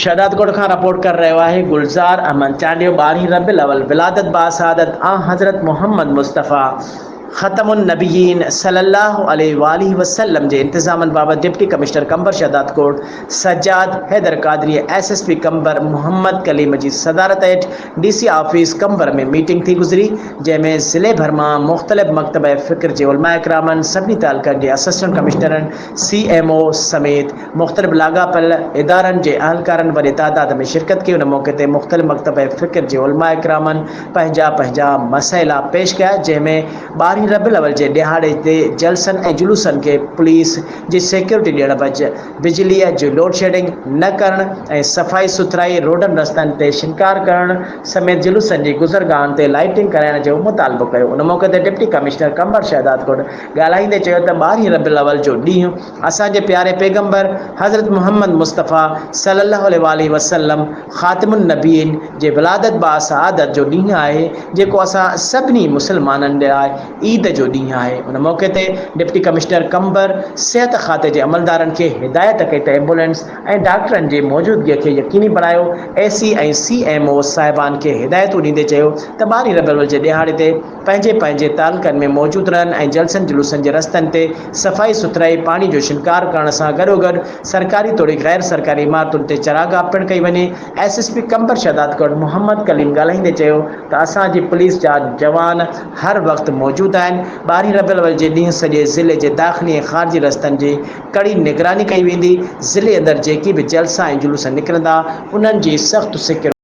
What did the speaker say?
शहदादकोट खां रिपोर्ट कर रहियो आहे गुलज़ार अहमद चांडियो। 12 रबीउल अव्वल विलादत बासादत हज़रत मोहम्मद मुस्तफ़ा ख़तमुन नबीयीन सल्लल्लाहु अलैहि वसल्लम जे इंतज़ामनि बाबति डिप्टी कमिश्नर कंबर शहदादकोट सज्जाद हैदर क़ादरी SSP कंबर मोहम्मद कलीम जी सदारत हेठि DC ऑफिस कंबर में मीटिंग थी गुज़री, जंहिंमें ज़िले भर मां मुख़्तलिफ़ मकतब फ़िक्र जे उलमा इकरामनि सभिनी तालुक़नि जे असिस्टेंट कमिश्नरनि CMO समेत मुख़्तलिफ़ लाॻापियल इदारनि जे अहलकारनि वॾे तादाद में शिरकत की। उन मौक़े ते मुख़्तलिफ़ मकतब फ़िक्र जे उलमा इकरामनि पंहिंजा मसइला पेश कया, जंहिंमें 12 रबीउल अव्वल जे ॾिहाड़े ते जलसनि ऐं जुलूसनि खे पुलिस जी सिक्योरिटी ॾियण बच बिजलीअ जो लोड शेडिंग न करणु ऐं सफ़ाई सुथराई रोडनि रस्तनि ते शिनकार करणु समेत जुलूसनि जी गुज़रगाहनि ते लाइटिंग कराइण जो मुतालबो कयो। उन मौक़े ते डिप्टी कमिश्नर कंबर शहदादकोट ॻाल्हाईंदे चयो त 12 रबीउल अव्वल जो ॾींहुं असांजे प्यारे पैगंबर हज़रत मोहम्मद मुस्तफ़ा सल्लल्लाहु अलैहि वसल्लम ख़ातिमुन नबीयीन जे विलादत बासआदत जो ॾींहुं आहे, जेको असां सभिनी मुस्लमाननि लाइ ईद जो ॾींहुं आहे। उन मौक़े ते डिप्टी कमिश्नर कंबर सिहत खाते जे अमलदारनि खे हिदायत कई त एम्बुलेंस ऐं डॉक्टरनि जी मौजूदगीअ खे यकीनी बणायो। AC ऐं CMO साहिबान खे हिदायतूं ॾींदे चयो त 12 रबीउल अव्वल जे ॾिहाड़े ते पंहिंजे तालुक़नि में मौजूदु रहनि ऐं जलसनि जुलूसनि जे रस्तनि ते सफ़ाई सुथराई पाणी जो शिनकार करण सां गॾोगॾु सरकारी तोड़ी गैर सरकारी इमारतुनि ते चरागाह पिणु कई वञे। SSP कंबर शहदादकोट मोहम्मद कलीम ॻाल्हाईंदे चयो त असांजी पुलिस जा जवान हर वक़्तु मौजूदु आहिनि। 12 रबीउल अव्वल जे ॾींहुं सॼे ज़िले जे दाख़िली ऐं ख़ारिजी रस्तनि जी कड़ी निगरानी कई वेंदी। ज़िले अंदरि जेकी बि जलसा ऐं जुलूस निकिरंदा उन्हनि जी सख़्तु सिक्योरिटी